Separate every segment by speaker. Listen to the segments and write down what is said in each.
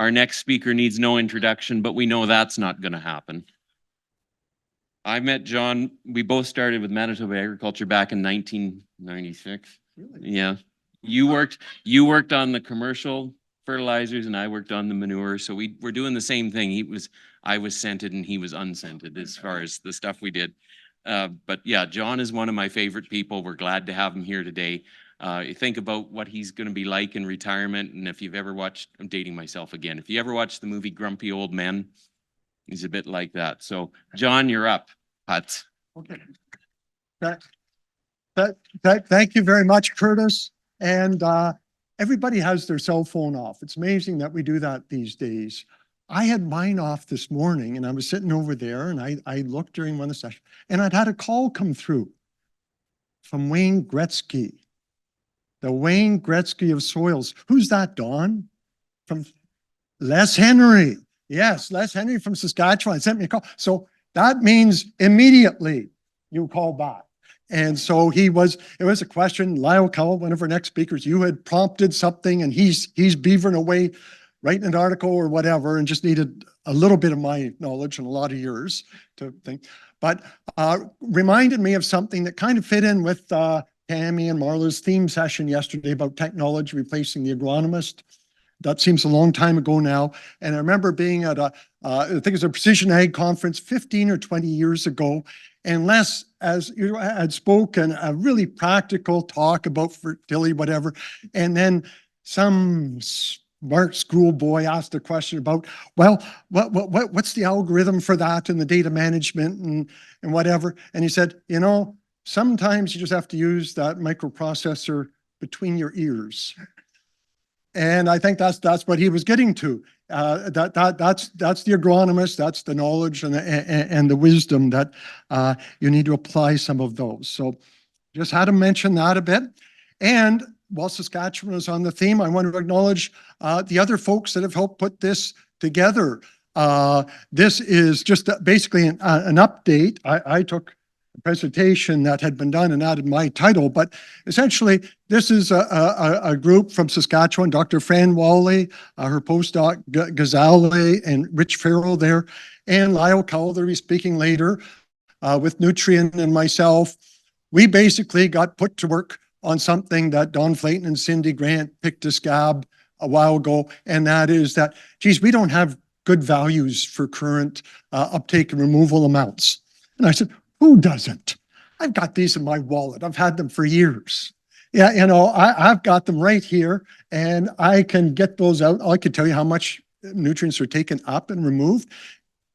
Speaker 1: Our next speaker needs no introduction, but we know that's not going to happen. I met John. We both started with Manitoba Agriculture back in 1996. Really? Yeah. You worked on the commercial fertilizers and I worked on the manure. So we were doing the same thing. I was scented and he was unscented as far as the stuff we did. But yeah, John is one of my favorite people. We're glad to have him here today. You think about what he's going to be like in retirement. And if you've ever watched, I'm dating myself again. If you ever watched the movie Grumpy Old Men, he's a bit like that. So John, you're up. Putz.
Speaker 2: Okay. Thank you very much, Curtis. And everybody has their cell phone off. It's amazing that we do that these days. I had mine off this morning and I was sitting over there and I looked during one of the sessions and I'd had a call come through from Wayne Gretzky, the Wayne Gretzky of soils. Who's that, Don? From Les Henry. Yes, Les Henry from Saskatchewan sent me a call. So that means immediately you call back. And so it was a question, Lyle Cowell, one of our next speakers, you had prompted something and he's beavering away, writing an article or whatever, and just needed a little bit of my knowledge and a lot of yours to think. But reminded me of something that kind of fit in with Tammy and Marla's theme session yesterday about technology replacing the agronomist. That seems a long time ago now. And I remember being at I think it was a Precision Ag conference 15 or 20 years ago. And Les, as you had spoken, a really practical talk about fertility, whatever. And then some smart schoolboy asked a question about, well, what's the algorithm for that and the data management and whatever. And he said, you know, sometimes you just have to use that microprocessor between your ears. And I think that's what he was getting to. That's the agronomist, that's the knowledge and the wisdom that you need to apply some of those. So just had to mention that a bit. And while Saskatchewan is on the theme, I want to acknowledge the other folks that have helped put this together. This is just basically an update. I took a presentation that had been done and added my title, but essentially this is a group from Saskatchewan, Dr. Fran Wally, her postdoc Gazale and Rich Farrell there, and Lyle Cowell, they'll be speaking later with Nutrien and myself. We basically got put to work on something that Don Flayton and Cindy Grant picked a scab a while ago, and that is that, geez, we don't have good values for current uptake and removal amounts. And I said, who doesn't? I've got these in my wallet. I've had them for years. Yeah, you know, I've got them right here and I can get those out. I can tell you how much nutrients are taken up and removed.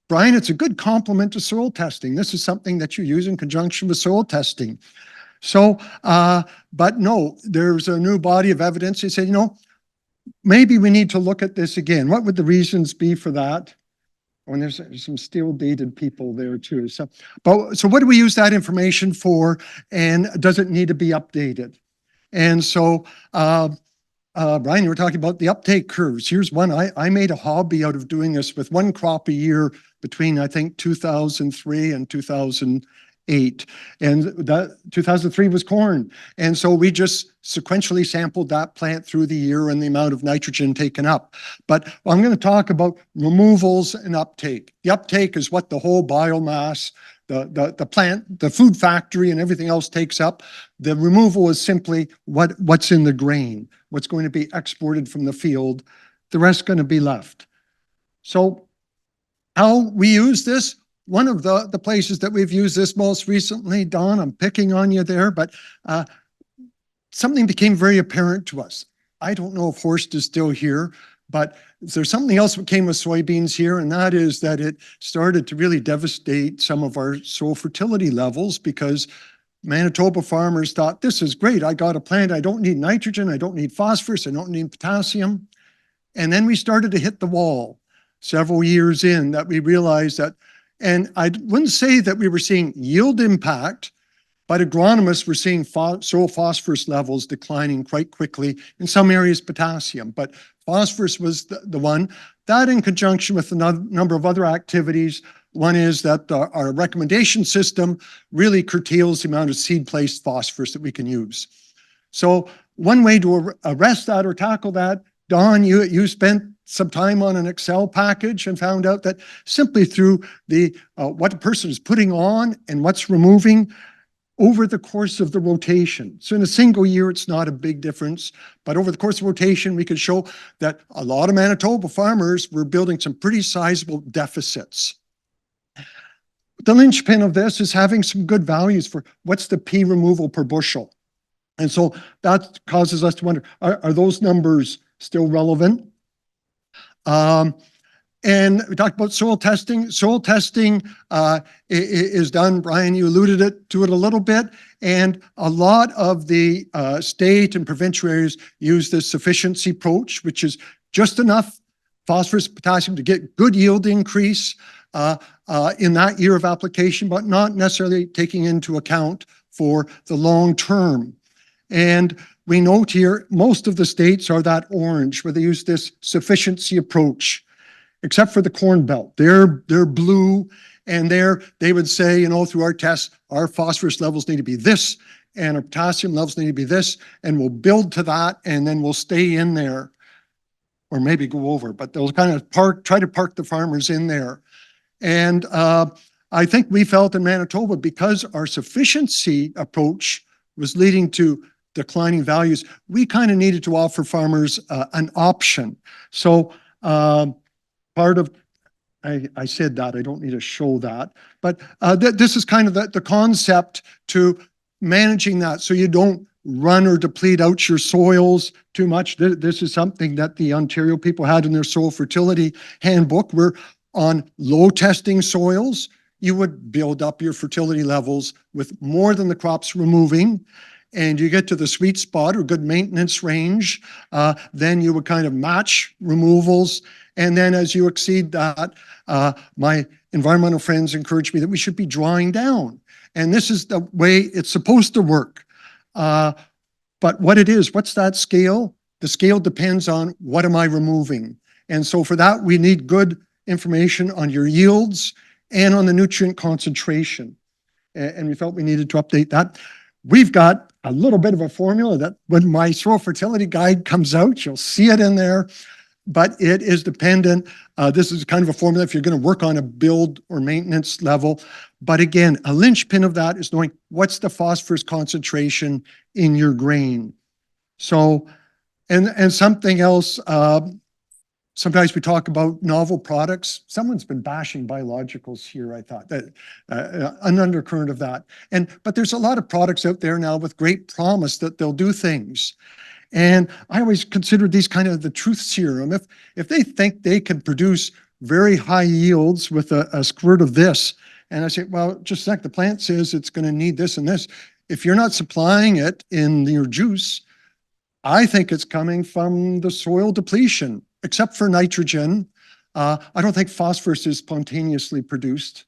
Speaker 2: Brian, it's a good complement to soil testing. This is something that you use in conjunction with soil testing. So, but no, there's a new body of evidence. He said, you know, maybe we need to look at this again. What would the reasons be for that? And there's some still dated people there too. So what do we use that information for? And does it need to be updated? And so, Brian, you were talking about the uptake curves. Here's one. I made a hobby out of doing this with one crop a year between, I think, 2003 and 2008. And that 2003 was corn. And so we just sequentially sampled that plant through the year and the amount of nitrogen taken up. But I'm going to talk about removals and uptake. The uptake is what the whole biomass, the plant, the food factory and everything else takes up. The removal is simply what's in the grain, what's going to be exported from the field. The rest going to be left. So how we use this? One of the places that we've used this most recently, Don, I'm picking on you there, but something became very apparent to us. I don't know if Horst is still here, but there's something else that came with soybeans here, and that is that it started to really devastate some of our soil fertility levels because Manitoba farmers thought, this is great. I got a plant. I don't need nitrogen. I don't need phosphorus. I don't need potassium. And then we started to hit the wall several years in that we realized that. And I wouldn't say that we were seeing yield impact, but agronomists were seeing soil phosphorus levels declining quite quickly, in some areas potassium, but phosphorus was the one. That in conjunction with a number of other activities. One is that our recommendation system really curtails the amount of seed-placed phosphorus that we can use. So one way to arrest that or tackle that, Don, you spent some time on an Excel package and found out that simply through the what the person is putting on and what's removing over the course of the rotation. So in a single year, it's not a big difference, but over the course of rotation, we could show that a lot of Manitoba farmers were building some pretty sizable deficits. The linchpin of this is having some good values for what's the pea removal per bushel. And so that causes us to wonder, are those numbers still relevant? And we talked about soil testing. Soil testing is done, Brian, you alluded to it a little bit, and a lot of the state and provincial areas use this sufficiency approach, which is just enough phosphorus, potassium to get good yield increase in that year of application, but not necessarily taking into account for the long term. And we note here, most of the states are that orange, where they use this sufficiency approach, except for the Corn Belt. They're blue, and they would say, you know, through our tests, our phosphorus levels need to be this, and our potassium levels need to be this, and we'll build to that, and then we'll stay in there, or maybe go over, but they'll kind of try to park the farmers in there. And I think we felt in Manitoba, because our sufficiency approach was leading to declining values, we kind of needed to offer farmers an option. So part of, I said that, I don't need to show that, but this is kind of the concept to managing that so you don't run or deplete out your soils too much. This is something that the Ontario people had in their soil fertility handbook, where on low testing soils, you would build up your fertility levels with more than the crops removing, and you get to the sweet spot or good maintenance range, then you would kind of match removals. And then as you exceed that, my environmental friends encourage me that we should be drawing down. And this is the way it's supposed to work. But what it is, what's that scale? The scale depends on what am I removing. And so for that, we need good information on your yields and on the nutrient concentration. And we felt we needed to update that. We've got a little bit of a formula that when my soil fertility guide comes out, you'll see it in there, but it is dependent. This is kind of a formula if you're going to work on a build or maintenance level. But again, a linchpin of that is knowing what's the phosphorus concentration in your grain. So, and something else, sometimes we talk about novel products. Someone's been bashing biologicals here, I thought, that an undercurrent of that. But there's a lot of products out there now with great promise that they'll do things. And I always consider these kind of the truth serum. If they think they can produce very high yields with a squirt of this, and I say, well, just a sec, the plant says it's going to need this and this. If you're not supplying it in your juice, I think it's coming from the soil depletion. Except for nitrogen, I don't think phosphorus is spontaneously produced.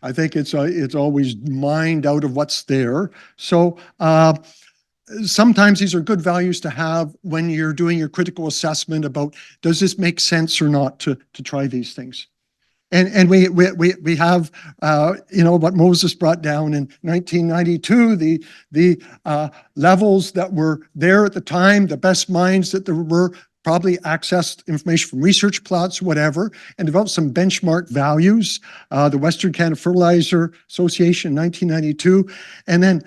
Speaker 2: I think it's always mined out of what's there. So sometimes these are good values to have when you're doing your critical assessment about, does this make sense or not to try these things? And we have, you know, what Moses brought down in 1992, the levels that were there at the time, the best mines that there were, probably accessed information from research plots, whatever, and developed some benchmark values. The Western Canada Fertilizer Association in 1992, and then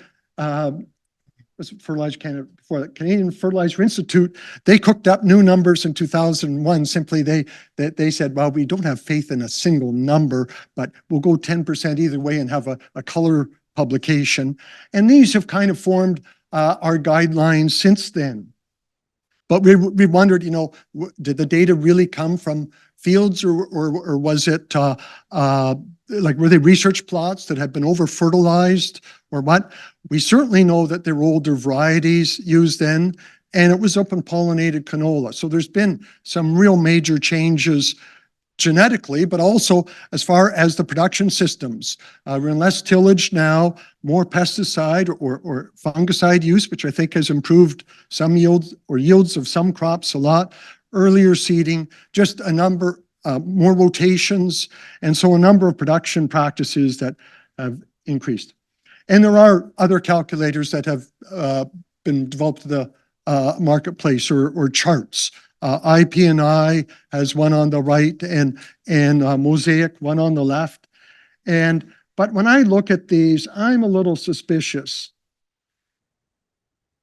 Speaker 2: was it Fertilizer Canada before that? Canadian Fertilizer Institute. They cooked up new numbers in 2001. Simply, they said, well, we don't have faith in a single number, but we'll go 10% either way and have a color publication. And these have kind of formed our guidelines since then. But we wondered, you know, did the data really come from fields, or was it like, were they research plots that had been over fertilized or what? We certainly know that there were older varieties used then, and it was open pollinated canola. So there's been some real major changes genetically, but also as far as the production systems. We're in less tillage now, more pesticide or fungicide use, which I think has improved some yields of some crops a lot. Earlier seeding, just a number, more rotations, and so a number of production practices that have increased. And there are other calculators that have been developed to the marketplace or charts IP&I has one on the right and Mosaic one on the left. But when I look at these, I'm a little suspicious.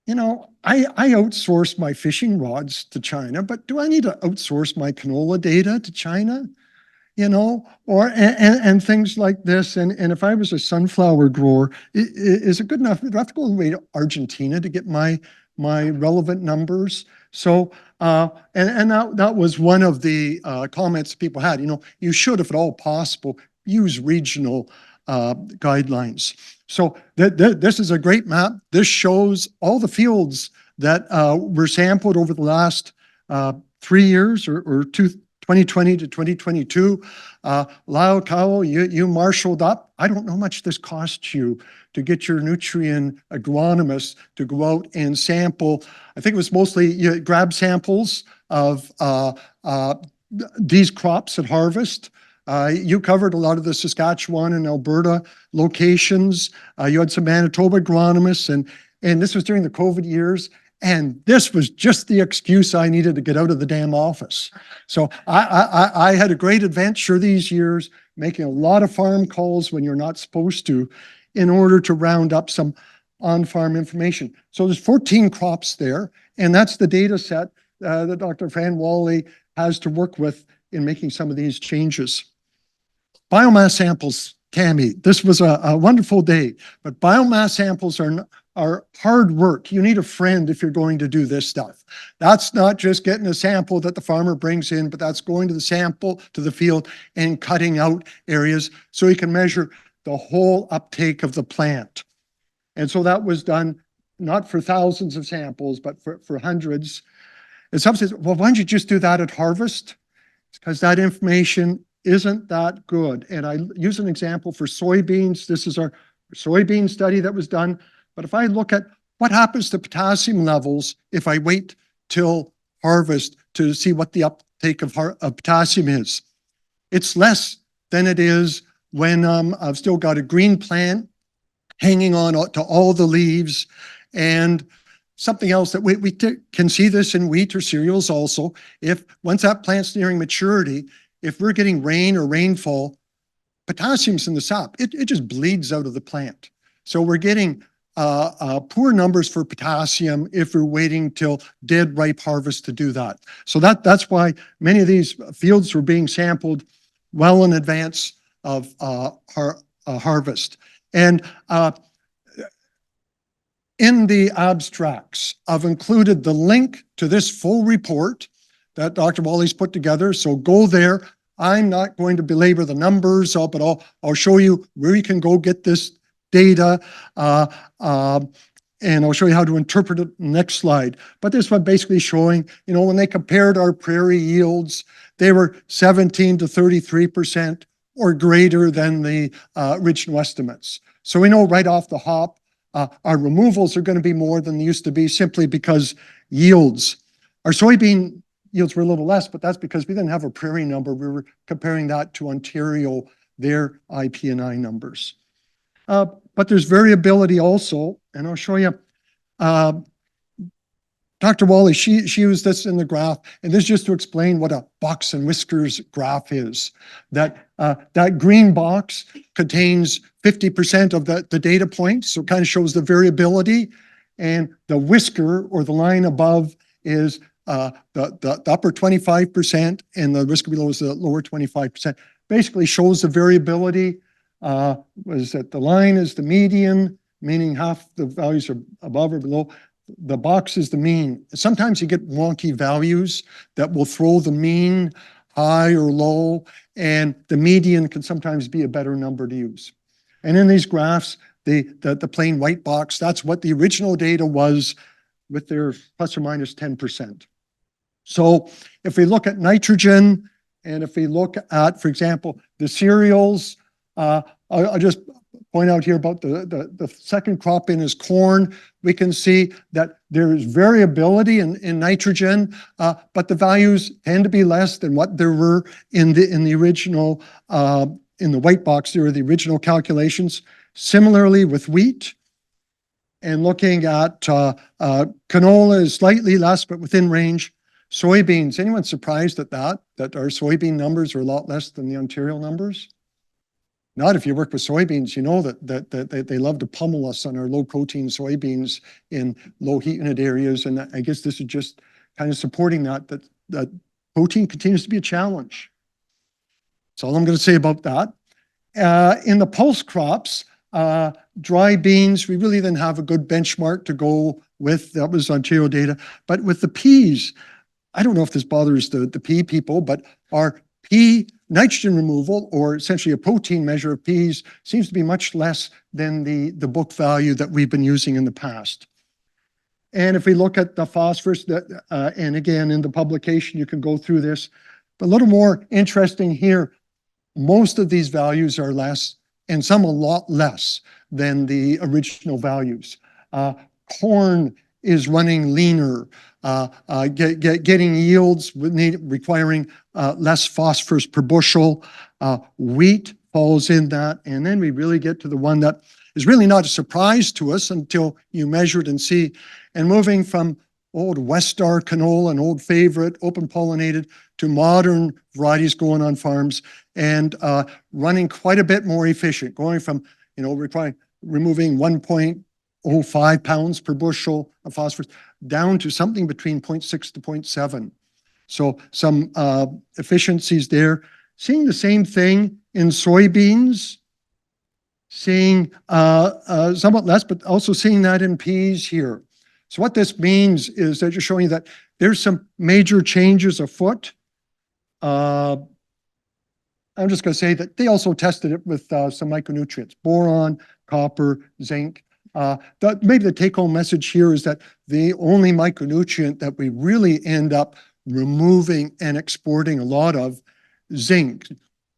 Speaker 2: You know, I outsource my fishing rods to China, but do I need to outsource my canola data to China? You know, and things like this. And if I was a sunflower grower, is it good enough? Do I have to go all the way to Argentina to get my relevant numbers? So, and that was one of the comments people had. You know, you should, if at all possible, use regional guidelines. So this is a great map. This shows all the fields that were sampled over the last 3 years or 2020 to 2022. Lyle Cowell, you marshaled up. I don't know how much this costs you to get your nutrient agronomists to go out and sample. I think it was mostly you grab samples of these crops at harvest. You covered a lot of the Saskatchewan and Alberta locations. You had some Manitoba agronomists, and this was during the COVID years. And this was just the excuse I needed to get out of the damn office. So I had a great adventure these years, making a lot of farm calls when you're not supposed to, in order to round up some on-farm information. So there's 14 crops there, and that's the data set that Dr. Fran Wally has to work with in making some of these changes. Biomass samples, Tammy, this was a wonderful day, but biomass samples are hard work. You need a friend if you're going to do this stuff. That's not just getting a sample that the farmer brings in, but that's going to the sample, to the field, and cutting out areas so you can measure the whole uptake of the plant. And so that was done not for thousands of samples, but for hundreds. And some says, well, why don't you just do that at harvest? It's because that information isn't that good. And I use an example for soybeans. This is our soybean study that was done. But if I look at what happens to potassium levels if I wait till harvest to see what the uptake of potassium is, it's less than it is when I've still got a green plant hanging on to all the leaves. And something else that we can see this in wheat or cereals also. If once that plant's nearing maturity, if we're getting rain or rainfall, potassium's in the sap. It just bleeds out of the plant. So we're getting poor numbers for potassium if we're waiting till dead ripe harvest to do that. So that's why many of these fields were being sampled well in advance of harvest. And in the abstracts, I've included the link to this full report that Dr. Wally's put together. So go there. I'm not going to belabor the numbers, but I'll show you where you can go get this data, and I'll show you how to interpret it in the next slide. But this one basically showing, you know, when they compared our prairie yields, they were 17 to 33% or greater than the original estimates. So we know right off the hop, our removals are going to be more than they used to be simply because yields. Our soybean yields were a little less, but that's because we didn't have a prairie number. We were comparing that to Ontario, their IP&I numbers. But there's variability also, and I'll show you. Dr. Wally, she used this in the graph, and this is just to explain what a box and whiskers graph is. That green box contains 50% of the data points, so it kind of shows the variability, and the whisker, or the line above, is the upper 25%, and the whisker below is the lower 25%. Basically shows the variability. Was that the line is the median, meaning half the values are above or below. The box is the mean. Sometimes you get wonky values that will throw the mean high or low, and the median can sometimes be a better number to use. And in these graphs, the plain white box, that's what the original data was with their plus or minus 10%. So if we look at nitrogen, and if we look at, for example, the cereals, I'll just point out here about the second crop in is corn. We can see that there is variability in nitrogen, but the values tend to be less than what there were in the original, in the white box there are the original calculations. Similarly with wheat, and looking at canola is slightly less, but within range. Soybeans, anyone surprised at that our soybean numbers are a lot less than the Ontario numbers? Not if you work with soybeans, you know that they love to pummel us on our low protein soybeans in low heat unit areas. And I guess this is just kind of supporting that protein continues to be a challenge. That's all I'm going to say about that. In the pulse crops, dry beans, we really didn't have a good benchmark to go with. That was Ontario data. But with the peas, I don't know if this bothers the pea people, but our pea nitrogen removal, or essentially a protein measure of peas, seems to be much less than the book value that we've been using in the past. And if we look at the phosphorus, and again, in the publication, you can go through this, but a little more interesting here, most of these values are less, and some a lot less than the original values. Corn is running leaner, getting yields requiring less phosphorus per bushel. Wheat falls in that. And then we really get to the one that is really not a surprise to us until you measure it and see. And moving from old West Star canola, an old favorite, open pollinated, to modern varieties going on farms and running quite a bit more efficient, going from, removing 1.05 pounds per bushel of phosphorus down to something between 0.6 to 0.7. So some efficiencies there. Seeing the same thing in soybeans, seeing somewhat less, but also seeing that in peas here. So what this means is that you're showing that there's some major changes afoot. I'm just going to say that they also tested it with some micronutrients, boron, copper, zinc. Maybe the take-home message here is that the only micronutrient that we really end up removing and exporting a lot of, zinc.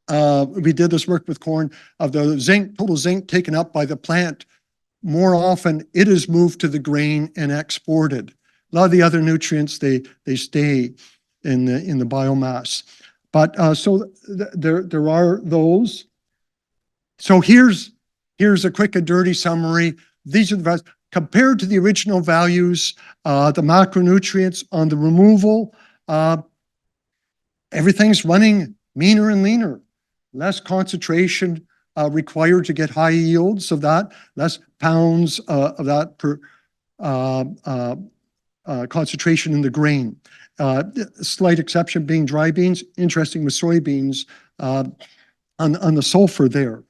Speaker 2: We did this work with corn, of the zinc, total zinc taken up by the plant. More often, it is moved to the grain and exported. A lot of the other nutrients, they stay in the biomass. But so there are those. So here's a quick and dirty summary. These are the values compared to the original values. The macronutrients on the removal, everything's running meaner and leaner. Less concentration required to get high yields of that, less pounds of that per concentration in the grain. Slight exception being dry beans. Interesting with soybeans on the sulfur there,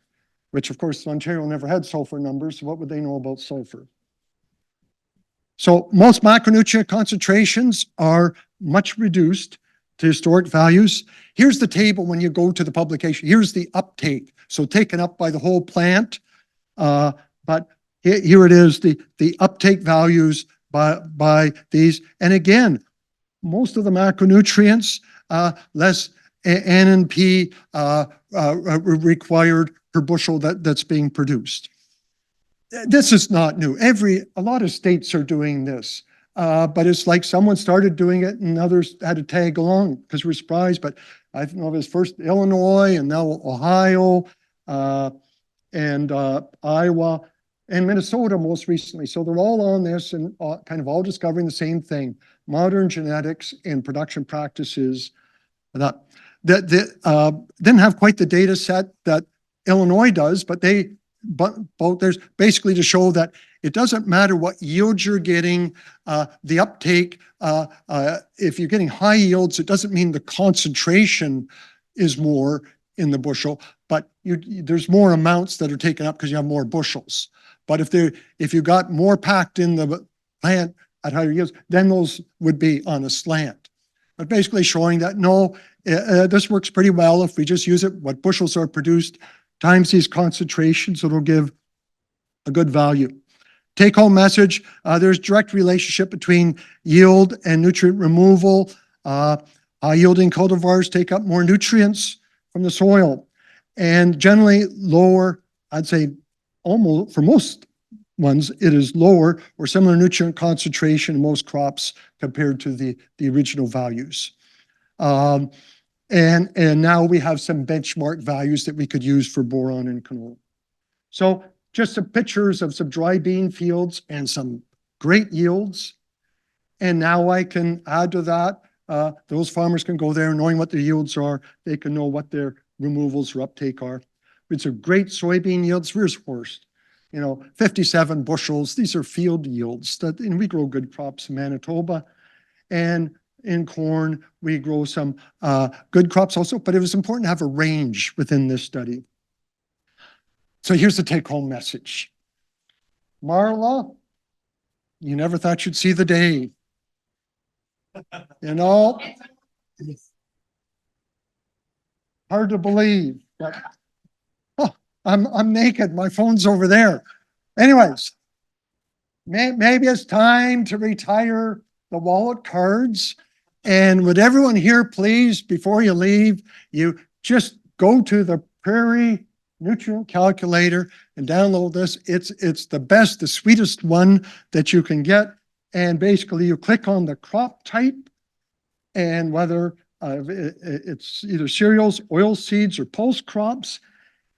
Speaker 2: which of course Ontario never had sulfur numbers. So what would they know about sulfur? So most macronutrient concentrations are much reduced to historic values. Here's the table when you go to the publication. Here's the uptake. So taken up by the whole plant. But here it is, the uptake values by these. And again, most of the macronutrients, less N and P required per bushel that's being produced. This is not new. A lot of states are doing this. But it's like someone started doing it and others had to tag along because we're surprised. But I know it was first Illinois and now Ohio and Iowa and Minnesota most recently. So they're all on this and kind of all discovering the same thing, modern genetics and production practices. That didn't have quite the data set that Illinois does, but there's basically to show that it doesn't matter what yield you're getting, the uptake, if you're getting high yields, it doesn't mean the concentration is more in the bushel, but there's more amounts that are taken up because you have more bushels. But if you got more packed in the plant at higher yields, then those would be on a slant. But basically showing that, no, this works pretty well if we just use it, what bushels are produced, times these concentrations, it'll give a good value. Take-home message, there's direct relationship between yield and nutrient removal. High-yielding cultivars take up more nutrients from the soil and generally lower, I'd say almost for most ones, it is lower or similar nutrient concentration in most crops compared to the original values. And now we have some benchmark values that we could use for boron and canola. So just some pictures of some dry bean fields and some great yields. And now I can add to that those farmers can go there knowing what their yields are. They can know what their removals or uptake are. It's a great soybean yields. Where's Horst? 57 bushels. These are field yields and we grow good crops in Manitoba. And in corn, we grow some good crops also, but it was important to have a range within this study. So here's the take-home message. Marla, you never thought you'd see the day. Hard to believe. But, I'm naked. My phone's over there. Anyways, maybe it's time to retire the wallet cards. And would everyone here please, before you leave, you just go to the Prairie nutrient calculator and download this. It's the best, the sweetest one that you can get. And basically you click on the crop type and whether it's either cereals, oil seeds, or pulse crops.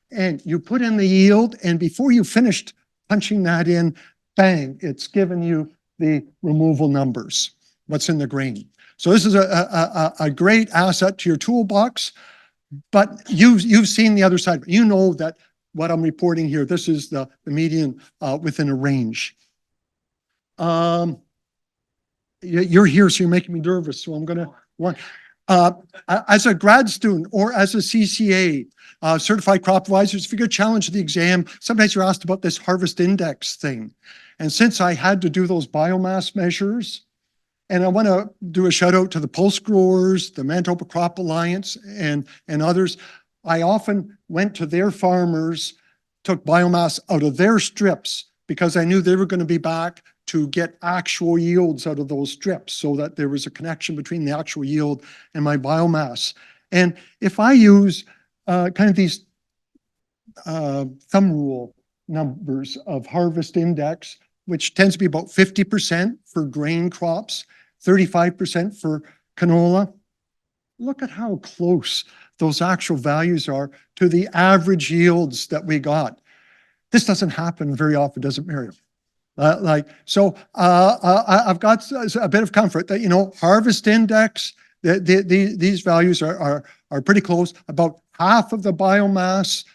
Speaker 2: And you put in the yield, and before you finished punching that in, bang, it's given you the removal numbers, what's in the grain. So this is a great asset to your toolbox, but you've seen the other side. You know that what I'm reporting here, this is the median within a range. You're here, so you're making me nervous, so I'm going to... as a grad student or as a CCA, certified crop advisors, if you get a challenge at the exam, sometimes you're asked about this harvest index thing. And since I had to do those biomass measures, and I want to do a shout out to the pulse growers, the Manitoba Crop Alliance, and others, I often went to their farmers, took biomass out of their strips because I knew they were going to be back to get actual yields out of those strips so that there was a connection between the actual yield and my biomass. And if I use kind of these thumb rule numbers of harvest index, which tends to be about 50% for grain crops, 35% for canola, look at how close those actual values are to the average yields that we got. This doesn't happen very often, does it, Miriam? I've got a bit of comfort that, harvest index, these values are pretty close. About half of the biomass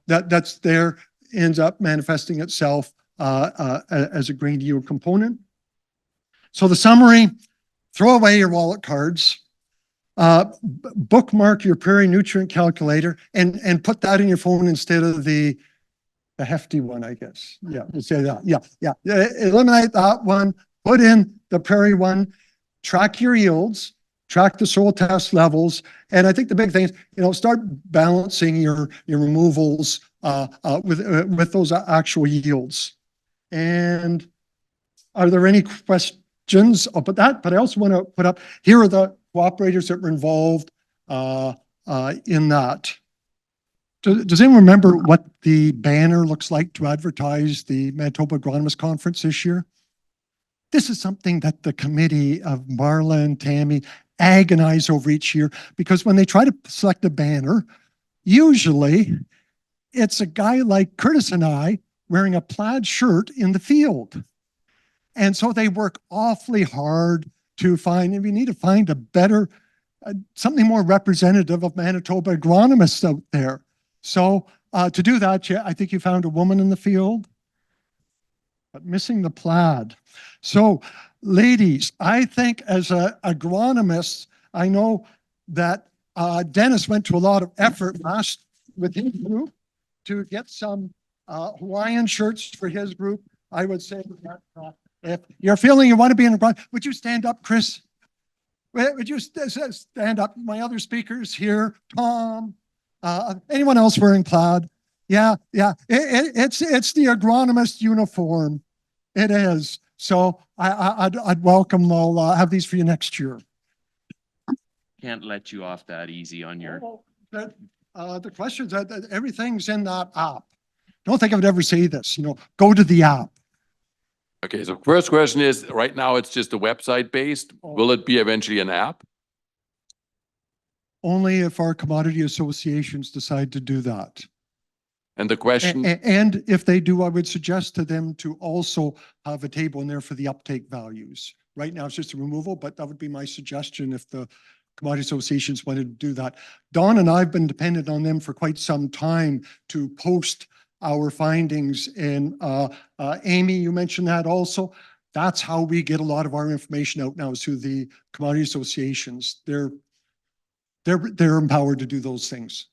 Speaker 2: that's there ends up manifesting itself as a grain yield component. So the summary, throw away your wallet cards, bookmark your Prairie nutrient calculator and put that in your phone instead of the hefty one, I guess. Yeah, we'll say that. Yeah. Eliminate that one, put in the Prairie one, track your yields, track the soil test levels. And I think the big thing is, start balancing your removals with those actual yields. And are there any questions about that? But I also want to put up, here are the cooperators that were involved in that. Does anyone remember what the banner looks like to advertise the Manitoba Agronomist Conference this year? This is something that the committee of Marla and Tammy agonize over each year, because when they try to select a banner, usually it's a guy like Curtis and I wearing a plaid shirt in the field. And so they work awfully hard to find, and we need to find a better, something more representative of Manitoba agronomists out there. So to do that, I think you found a woman in the field, but missing the plaid. So ladies, I think as agronomists, I know that Dennis went to a lot of effort last with his group to get some Hawaiian shirts for his group. I would say that if you're feeling you want to be in a project, would you stand up, Chris? Would you stand up? My other speakers here, Tom, anyone else wearing plaid? Yeah. It's the agronomist uniform. It is. So I'd welcome. I'll have these for you next year.
Speaker 1: Can't let you off that easy on your.
Speaker 2: The questions, everything's in that app. Don't think I would ever say this. Go to the app.
Speaker 3: Okay, so first question is, right now it's just a website based. Will it be eventually an app?
Speaker 2: Only if our commodity associations decide to do that.
Speaker 3: And the question...
Speaker 2: And if they do, I would suggest to them to also have a table in there for the uptake values, Right now, it's just a removal, but that would be my suggestion if the commodity associations wanted to do that. Don and I have been dependent on them for quite some time to post our findings. And Amy, you mentioned that also. That's how we get a lot of our information out now, is through the commodity associations. They're empowered to do those things.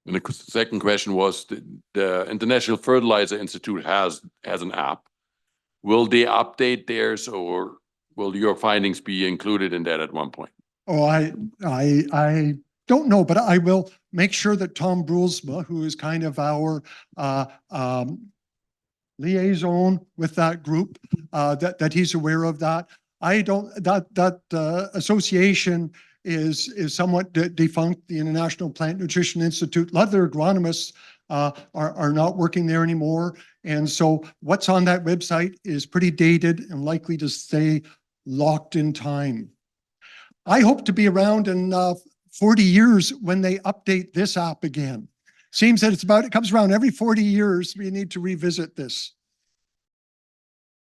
Speaker 3: And the second question was, the International Fertilizer Institute has an app. Will they update theirs, or will your findings be included in that at one point?
Speaker 2: Oh, I don't know, but I will make sure that Tom Brulsma, who is kind of our liaison with that group, that he's aware of that. That association is somewhat defunct, the International Plant Nutrition Institute. A lot of their agronomists are not working there anymore. And so what's on that website is pretty dated and likely to stay locked in time. I hope to be around in 40 years when they update this app again. Seems that it comes around every 40 years, we need to revisit this.